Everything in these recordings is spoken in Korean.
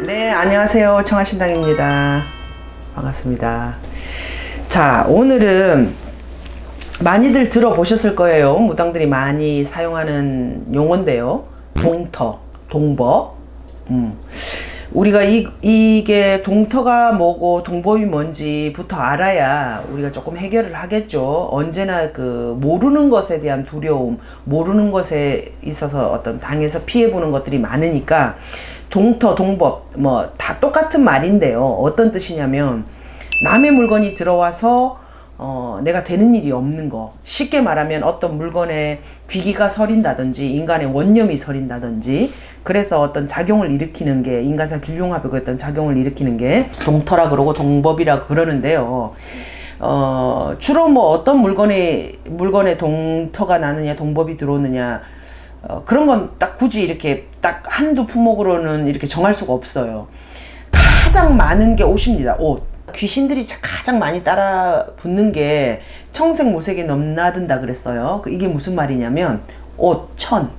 네, 안녕하세요. 청아신당입니다. 반갑습니다. 자, 오늘은 많이들 들어보셨을 거예요. 무당들이 많이 사용하는 용어인데요. 동터, 동법. 우리가 이게 동터가 뭐고 동법이 뭔지부터 알아야 우리가 조금 해결을 하겠죠. 언제나 그 모르는 것에 대한 두려움, 모르는 것에 있어서 어떤 당해서 피해보는 것들이 많으니까 동터, 동법 뭐 다 똑같은 말인데요. 어떤 뜻이냐면 남의 물건이 들어와서 내가 되는 일이 없는 거. 쉽게 말하면 어떤 물건에 귀기가 서린다든지 인간의 원념이 서린다든지 그래서 어떤 작용을 일으키는 게 인간사 길흉합의 어떤 작용을 일으키는 게 동터라 그러고 동법이라 그러는데요. 주로 뭐 어떤 물건에 동터가 나느냐 동법이 들어오느냐 그런 건 딱 굳이 이렇게 딱 한두 품목으로는 이렇게 정할 수가 없어요. 가장 많은 게 옷입니다. 옷. 귀신들이 가장 많이 따라 붙는 게 청색무색에 넘나든다 그랬어요. 이게 무슨 말이냐면 옷, 천.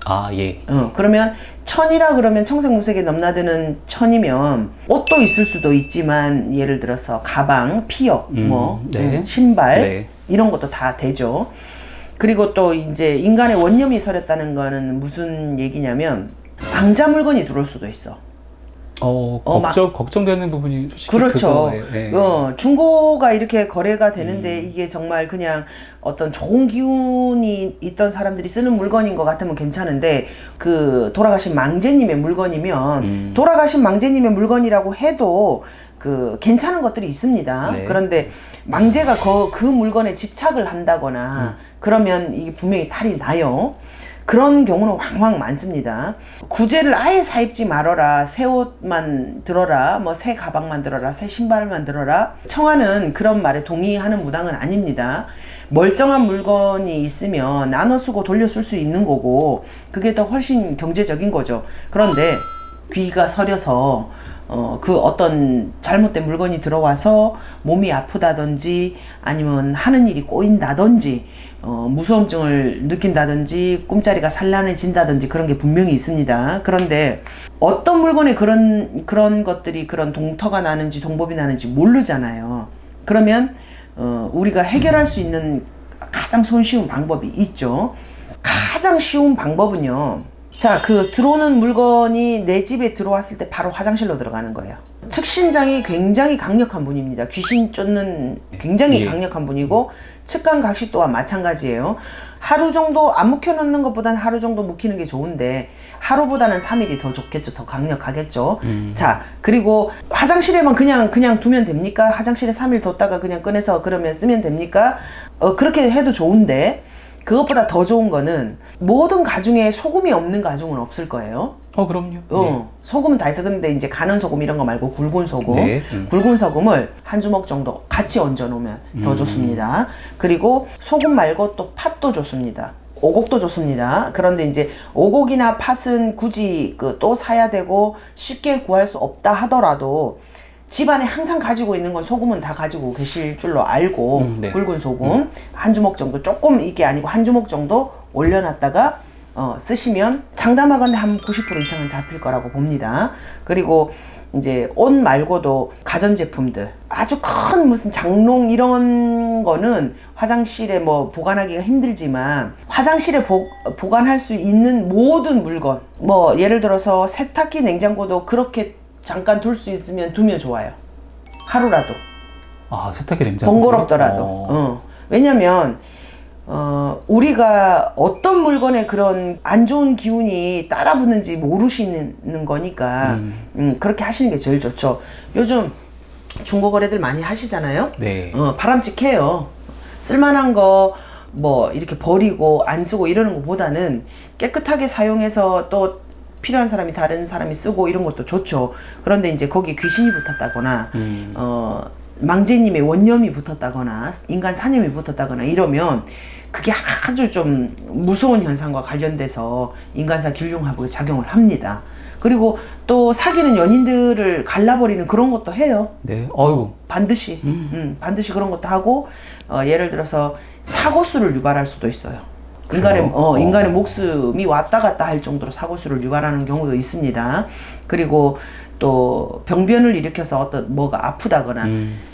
아, 예. 그러면 천이라 그러면 청색무색에 넘나드는 천이면 옷도 있을 수도 있지만 예를 들어서 가방, 피혁, 네. 신발 네. 이런 것도 다 되죠. 그리고 또 이제 인간의 원념이 서렸다는 거는 무슨 얘기냐면 왕자 물건이 들어올 수도 있어. 걱정되는 부분이 솔직히 그렇죠. 네. 중고가 이렇게 거래가 되는데 이게 정말 그냥 어떤 좋은 기운이 있던 사람들이 쓰는 물건인 것 같으면 괜찮은데 그 돌아가신 망제님의 물건이면 돌아가신 망제님의 물건이라고 해도 그 괜찮은 것들이 있습니다. 네. 그런데 망제가 그 물건에 집착을 한다거나 그러면 이게 분명히 탈이 나요. 그런 경우는 왕왕 많습니다. 구제를 아예 사입지 말어라, 새 옷만 들어라, 뭐 새 가방만 들어라, 새 신발만 들어라. 청아는 그런 말에 동의하는 무당은 아닙니다. 멀쩡한 물건이 있으면 나눠 쓰고 돌려 쓸 수 있는 거고 그게 더 훨씬 경제적인 거죠. 그런데 귀가 서려서 그 어떤 잘못된 물건이 들어와서 몸이 아프다든지 아니면 하는 일이 꼬인다든지 무서움증을 느낀다든지 꿈자리가 산란해진다든지 그런 게 분명히 있습니다. 그런데 어떤 물건에 그런 것들이 그런 동터가 나는지 동법이 나는지 모르잖아요. 그러면 우리가 해결할 수 있는 가장 손쉬운 방법이 있죠. 가장 쉬운 방법은요. 자, 들어오는 물건이 내 집에 들어왔을 때 바로 화장실로 들어가는 거예요. 측신장이 굉장히 강력한 분입니다. 귀신 쫓는 굉장히 강력한 분이고 측간각시 또한 마찬가지예요. 하루 정도 안 묵혀놓는 것보다는 하루 정도 묵히는 게 좋은데 하루보다는 3일이 더 좋겠죠. 더 강력하겠죠. 자, 그리고 화장실에만 그냥 두면 됩니까? 화장실에 3일 뒀다가 그냥 꺼내서 그러면 쓰면 됩니까? 그렇게 해도 좋은데 그것보다 더 좋은 거는 모든 가중에 소금이 없는 가중은 없을 거예요. 그럼요. 네. 소금은 다 있어. 근데 이제 가는 소금 이런 거 말고 굵은 소금. 네. 굵은 소금을 한 주먹 정도 같이 얹어 놓으면 더 좋습니다. 그리고 소금 말고 또 팥도 좋습니다. 오곡도 좋습니다. 그런데 이제 오곡이나 팥은 굳이 또 사야 되고 쉽게 구할 수 없다 하더라도 집안에 항상 가지고 있는 건 소금은 다 가지고 계실 줄로 알고 네. 굵은 소금 한 주먹 정도 조금 이게 아니고 한 주먹 정도 올려놨다가 쓰시면 장담하건대 한 90% 이상은 잡힐 거라고 봅니다. 그리고 이제 옷 말고도 가전제품들 아주 큰 무슨 장롱 이런 거는 화장실에 뭐 보관하기가 힘들지만 화장실에 보관할 수 있는 모든 물건 뭐 예를 들어서 세탁기 냉장고도 그렇게 잠깐 둘 수 있으면 두면 좋아요. 하루라도. 세탁기 냉장고. 번거롭더라도. 왜냐면 우리가 어떤 물건에 그런 안 좋은 기운이 따라 붙는지 모르시는 거니까 그렇게 하시는 게 제일 좋죠. 요즘 중고 거래들 많이 하시잖아요. 네. 바람직해요. 쓸만한 거 뭐 이렇게 버리고 안 쓰고 이러는 것보다는 깨끗하게 사용해서 또 필요한 사람이 다른 사람이 쓰고 이런 것도 좋죠. 그런데 이제 거기 귀신이 붙었다거나 망제님의 원념이 붙었다거나 인간 사념이 붙었다거나 이러면 그게 아주 좀 무서운 현상과 관련돼서 인간사 길흉합의 작용을 합니다. 그리고 또 사귀는 연인들을 갈라버리는 그런 것도 해요. 네. 반드시 반드시 그런 것도 하고 예를 들어서 사고수를 유발할 수도 있어요. 인간의 목숨이 왔다 갔다 할 정도로 사고수를 유발하는 경우도 있습니다. 그리고 또 병변을 일으켜서 어떤 뭐가 아프다거나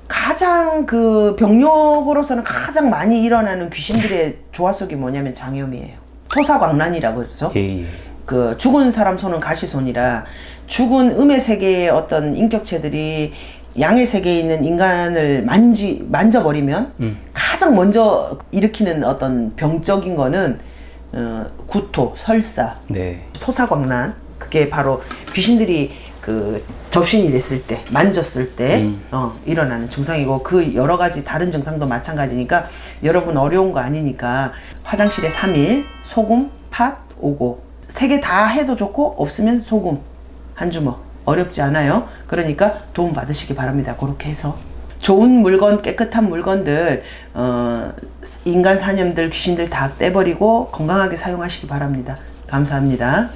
가장 그 병력으로서는 가장 많이 일어나는 귀신들의 조화속이 뭐냐면 장염이에요. 토사광란이라고 그러죠. 예, 예. 그 죽은 사람 손은 가시손이라 죽은 음의 세계의 어떤 인격체들이 양의 세계에 있는 인간을 만져버리면 가장 먼저 일으키는 어떤 병적인 거는 구토, 설사, 네. 토사광란. 그게 바로 귀신들이 그 접신이 됐을 때, 만졌을 때 일어나는 증상이고, 그 여러 가지 다른 증상도 마찬가지니까 여러분 어려운 거 아니니까 화장실에 3일, 소금, 팥, 오고 3개 다 해도 좋고 없으면 소금 한 주먹. 어렵지 않아요. 그러니까 도움 받으시기 바랍니다. 그렇게 해서 좋은 물건, 깨끗한 물건들, 인간 사념들, 귀신들 다 떼버리고 건강하게 사용하시기 바랍니다. 감사합니다.